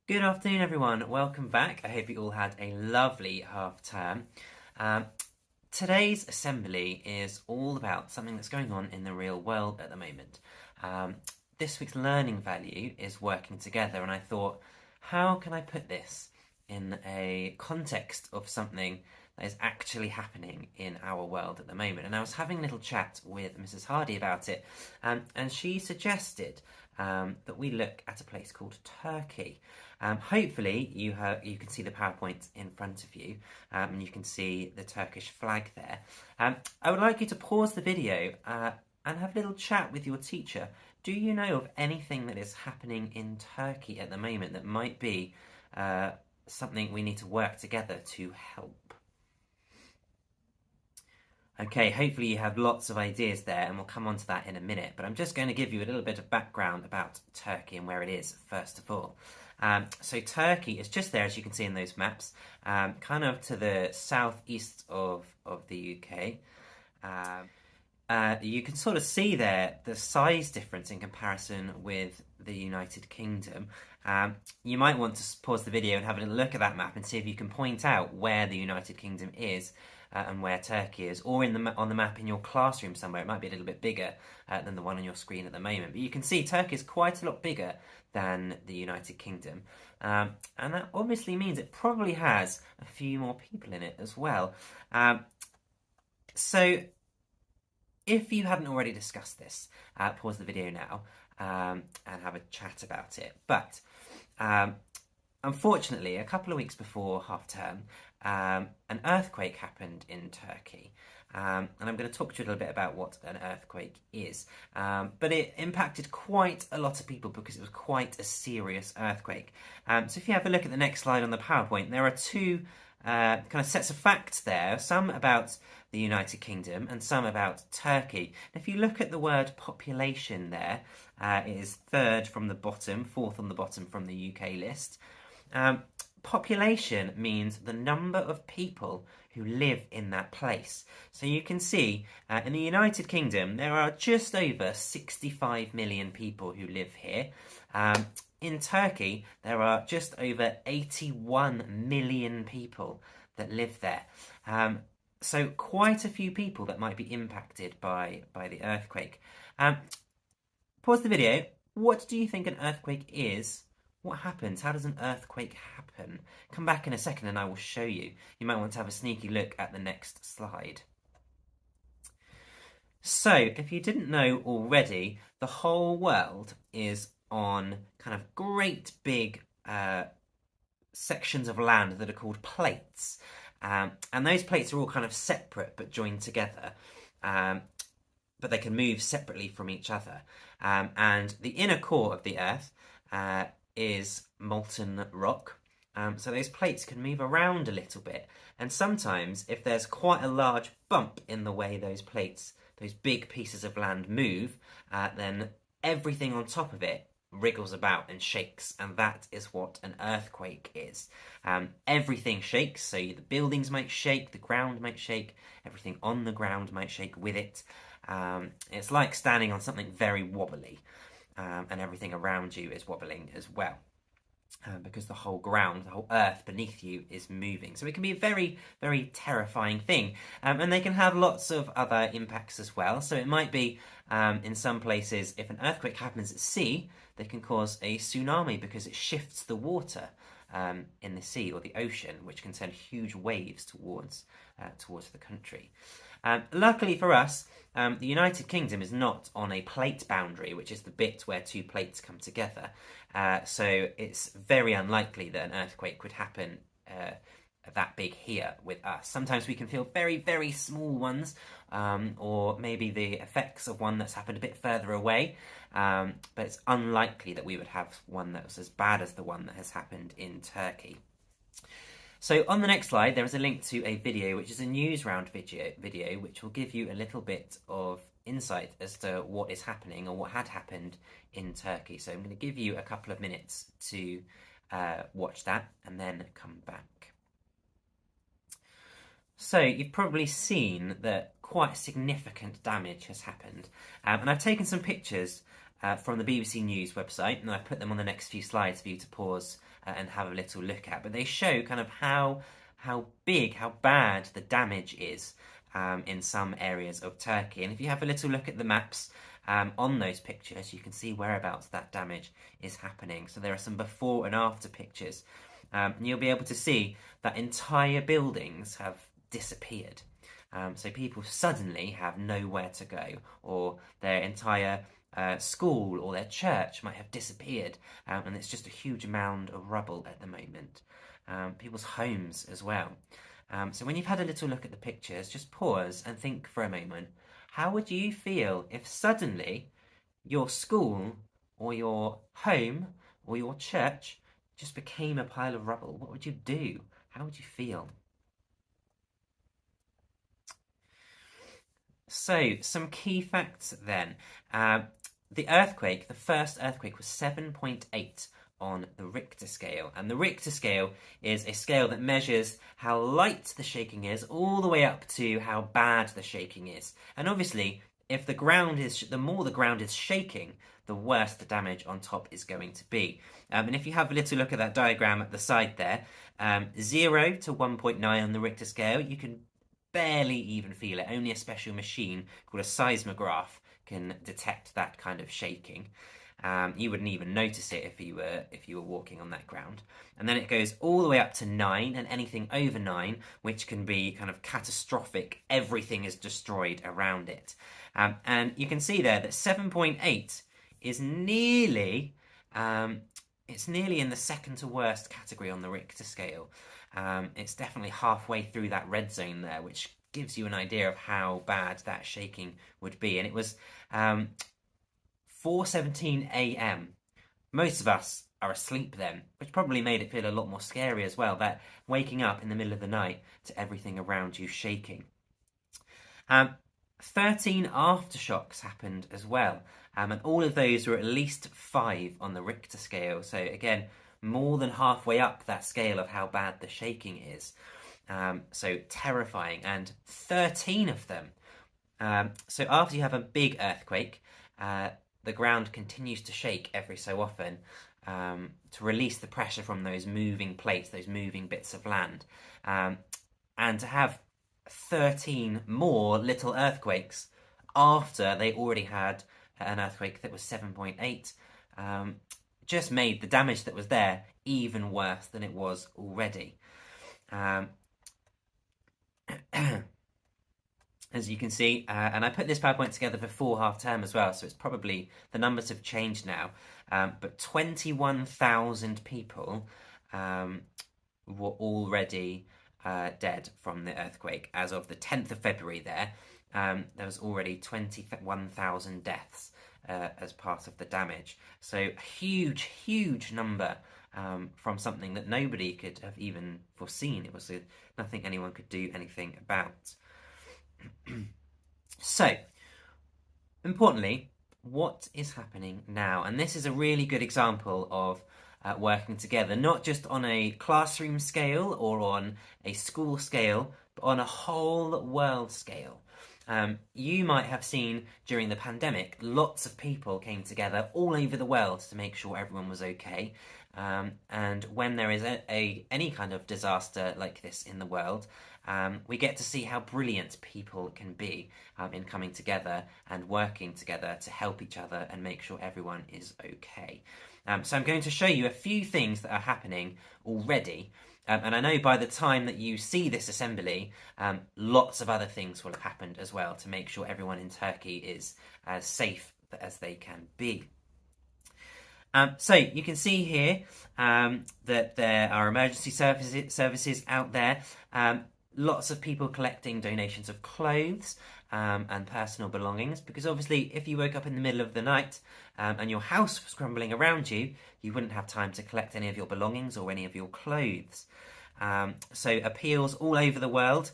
Good afternoon, everyone. Welcome back. I hope you all had a lovely half term. Um, Today's assembly is all about something that's going on in the real world at the moment. Um, this week's learning value is working together, and I thought, how can I put this in a context of something that is actually happening in our world at the moment? And I was having a little chat with Mrs. Hardy about it, and she suggested that we look at a place called Turkey. Hopefully you can see the PowerPoint in front of you, and you can see the Turkish flag there. I would like you to pause the video and have a little chat with your teacher. Do you know of anything that is happening in Turkey at the moment that might be something we need to work together to help? Okay, hopefully you have lots of ideas there, and we'll come on to that in a minute, but I'm just going to give you a little bit of background about Turkey and where it is, first of all. So Turkey is just there, as you can see in those maps, kind of to the southeast of the UK. You can sort of see there the size difference in comparison with the United Kingdom. You might want to pause the video and have a little look at that map and see if you can point out where the United Kingdom is and where Turkey is, or on the map in your classroom somewhere. It might be a little bit bigger than the one on your screen at the moment. But you can see Turkey is quite a lot bigger than the United Kingdom. And that obviously means it probably has a few more people in it as well. So if you hadn't already discussed this, pause the video now and have a chat about it. But unfortunately, a couple of weeks before half term, an earthquake happened in Turkey. And I'm going to talk to you a little bit about what an earthquake is. But it impacted quite a lot of people because it was quite a serious earthquake. So if you have a look at the next slide on the PowerPoint, there are two kind of sets of facts there, some about the United Kingdom and some about Turkey. And if you look at the word population there, it is third from the bottom, fourth on the bottom from the UK list. Population means the number of people who live in that place. So you can see in the United Kingdom there are just over 65 million people who live here. In Turkey there are just over 81 million people that live there. So quite a few people that might be impacted by the earthquake. Pause the video. What do you think an earthquake is? What happens? How does an earthquake happen? Come back in a second and I will show you. You might want to have a sneaky look at the next slide. So, if you didn't know already, the whole world is on kind of great big sections of land that are called plates. And those plates are all kind of separate but joined together. But they can move separately from each other. And the inner core of the Earth is molten rock. So those plates can move around a little bit. And sometimes, if there's quite a large bump in the way those plates, those big pieces of land move, then everything on top of it wriggles about and shakes, and that is what an earthquake is. Everything shakes, so the buildings might shake, the ground might shake, everything on the ground might shake with it. It's like standing on something very wobbly, and everything around you is wobbling as well. Because the whole ground, the whole earth beneath you is moving. So it can be a very, very terrifying thing. And they can have lots of other impacts as well. So it might be, in some places, if an earthquake happens at sea, they can cause a tsunami because it shifts the water in the sea or the ocean, which can send huge waves towards the country. Luckily for us, the United Kingdom is not on a plate boundary, which is the bit where two plates come together. So it's very unlikely that an earthquake would happen that big here with us. Sometimes we can feel very, very small ones, or maybe the effects of one that's happened a bit further away, but it's unlikely that we would have one that was as bad as the one that has happened in Turkey. So on the next slide, there is a link to a video, which is a news round video, which will give you a little bit of insight as to what is happening or what had happened in Turkey. So I'm going to give you a couple of minutes to watch that and then come back. So you've probably seen that quite significant damage has happened, and I've taken some pictures from the BBC News website, and I've put them on the next few slides for you to pause and have a little look at. But they show kind of how big, how bad the damage is in some areas of Turkey. And if you have a little look at the maps on those pictures, you can see whereabouts that damage is happening. So there are some before and after pictures. And you'll be able to see that entire buildings have disappeared. So people suddenly have nowhere to go, or their entire school or their church might have disappeared, and it's just a huge mound of rubble at the moment. People's homes as well. So when you've had a little look at the pictures, just pause and think for a moment. How would you feel if suddenly your school or your home or your church just became a pile of rubble? What would you do? How would you feel? So, some key facts then. The earthquake, the first earthquake, was 7.8 on the Richter scale. And the Richter scale is a scale that measures how light the shaking is all the way up to how bad the shaking is. And obviously, if the more the ground is shaking, the worse the damage on top is going to be. And if you have a little look at that diagram at the side there, 0 to 1.9 on the Richter scale, you can barely even feel it. Only a special machine called a seismograph can detect that kind of shaking. You wouldn't even notice it if you were walking on that ground. And then it goes all the way up to 9, and anything over 9, which can be kind of catastrophic. Everything is destroyed around it. And you can see there that 7.8 is nearly in the second to worst category on the Richter scale. It's definitely halfway through that red zone there, which gives you an idea of how bad that shaking would be. And it was 4:17 a.m. Most of us are asleep then, which probably made it feel a lot more scary as well, that waking up in the middle of the night to everything around you shaking. 13 aftershocks happened as well, and all of those were at least 5 on the Richter scale. So again, more than halfway up that scale of how bad the shaking is. So terrifying, and 13 of them. So after you have a big earthquake, the ground continues to shake every so often to release the pressure from those moving plates, those moving bits of land. And to have 13 more little earthquakes after they already had an earthquake that was 7.8 just made the damage that was there even worse than it was already. As you can see, and I put this PowerPoint together before half term as well, so it's probably, the numbers have changed now, but 21,000 people were already dead from the earthquake. As of the 10th of February there was already 21,000 deaths as part of the damage. So a huge number from something that nobody could have even foreseen. It was nothing anyone could do anything about. So, importantly, what is happening now? And this is a really good example of working together, not just on a classroom scale or on a school scale, but on a whole world scale. You might have seen during the pandemic, lots of people came together all over the world to make sure everyone was okay. And when there is any kind of disaster like this in the world, we get to see how brilliant people can be in coming together and working together to help each other and make sure everyone is okay. So I'm going to show you a few things that are happening already. And I know by the time that you see this assembly, lots of other things will have happened as well to make sure everyone in Turkey is as safe as they can be. So you can see here that there are emergency services out there. Lots of people collecting donations of clothes and personal belongings, because obviously if you woke up in the middle of the night and your house was crumbling around you, you wouldn't have time to collect any of your belongings or any of your clothes. So appeals all over the world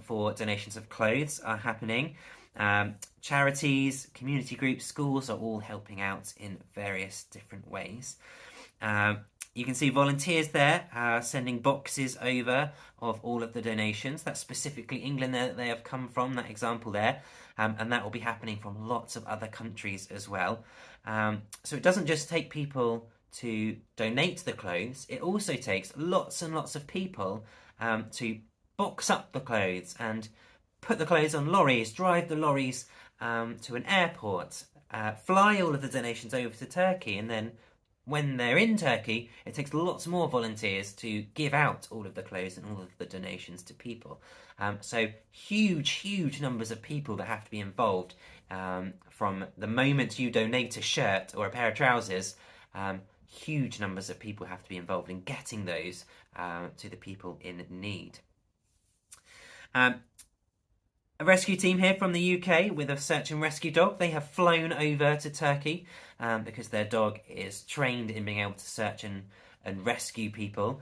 for donations of clothes are happening. Charities, community groups, schools are all helping out in various different ways. You can see volunteers there sending boxes over of all of the donations. That's specifically England that they have come from, that example there. And that will be happening from lots of other countries as well. So it doesn't just take people to donate the clothes, it also takes lots and lots of people to box up the clothes and put the clothes on lorries, drive the lorries to an airport, fly all of the donations over to Turkey, and then when they're in Turkey, it takes lots more volunteers to give out all of the clothes and all of the donations to people. So huge numbers of people that have to be involved from the moment you donate a shirt or a pair of trousers. Huge numbers of people have to be involved in getting those to the people in need. A rescue team here from the UK with a search and rescue dog. They have flown over to Turkey because their dog is trained in being able to search and rescue people.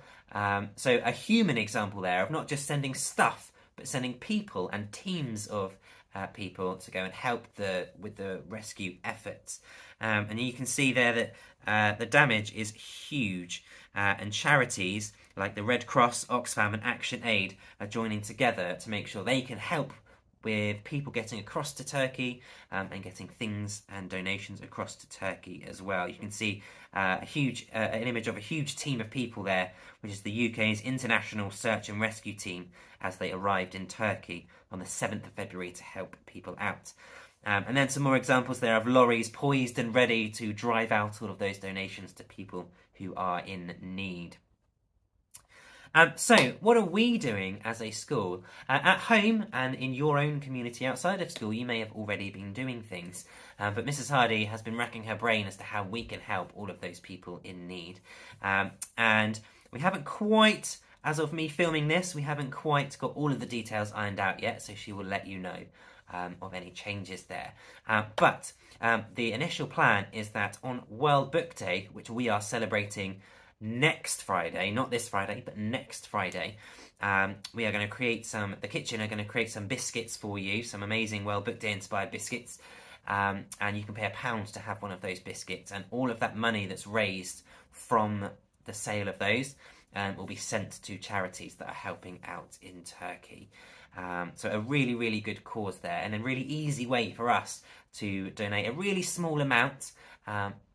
So a human example there of not just sending stuff, but sending people and teams of people to go and help with the rescue efforts. And you can see there that the damage is huge, and charities like the Red Cross, Oxfam and Action Aid are joining together to make sure they can help with people getting across to Turkey and getting things and donations across to Turkey as well. You can see an image of a huge team of people there, which is the UK's International Search and Rescue Team, as they arrived in Turkey on the 7th of February to help people out. And then some more examples there of lorries poised and ready to drive out all of those donations to people who are in need. So what are we doing as a school? At home and in your own community outside of school, you may have already been doing things, but Mrs. Hardy has been racking her brain as to how we can help all of those people in need. And we haven't quite, as of me filming this, we haven't quite got all of the details ironed out yet, so she will let you know of any changes there. But the initial plan is that on World Book Day, which we are celebrating next Friday, not this Friday, but next Friday, we are going to create the kitchen are going to create some biscuits for you, some amazing World Book Day inspired biscuits, and you can pay £1 to have one of those biscuits, and all of that money that's raised from the sale of those will be sent to charities that are helping out in Turkey. So a really good cause there, and a really easy way for us to donate a really small amount,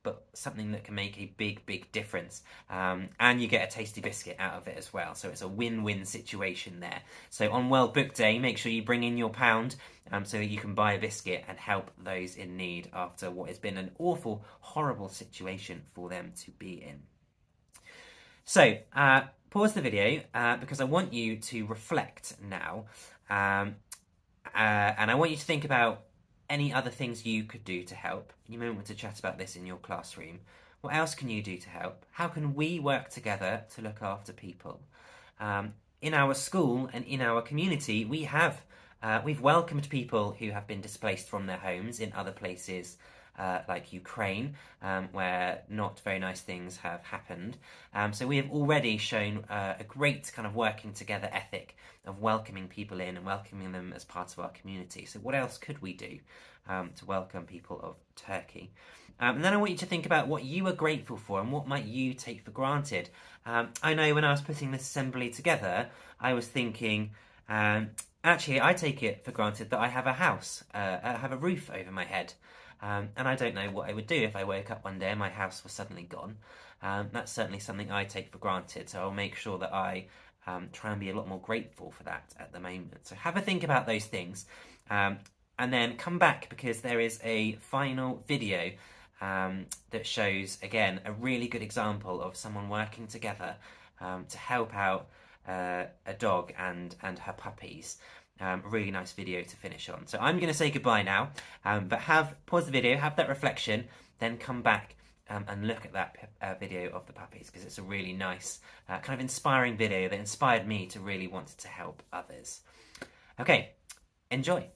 but something that can make a big difference. And you get a tasty biscuit out of it as well. So it's a win-win situation there. So on World Book Day, make sure you bring in your £1 so that you can buy a biscuit and help those in need after what has been an awful, horrible situation for them to be in. So pause the video because I want you to reflect now. And I want you to think about any other things you could do to help. You may want to chat about this in your classroom. What else can you do to help? How can we work together to look after people? In our school and in our community, we've welcomed people who have been displaced from their homes in other places like Ukraine, where not very nice things have happened. So we have already shown a great kind of working together ethic of welcoming people in and welcoming them as part of our community. So what else could we do to welcome people of Turkey? And then I want you to think about what you are grateful for and what might you take for granted. I know when I was putting this assembly together, I was thinking, actually I take it for granted that I have a house, I have a roof over my head. And I don't know what I would do if I woke up one day and my house was suddenly gone. That's certainly something I take for granted, so I'll make sure that I try and be a lot more grateful for that at the moment. So have a think about those things, and then come back because there is a final video that shows, again, a really good example of someone working together to help out a dog and her puppies. A really nice video to finish on. So I'm going to say goodbye now, but pause the video, have that reflection, then come back and look at that video of the puppies, because it's a really nice, kind of inspiring video that inspired me to really want to help others. Okay, enjoy.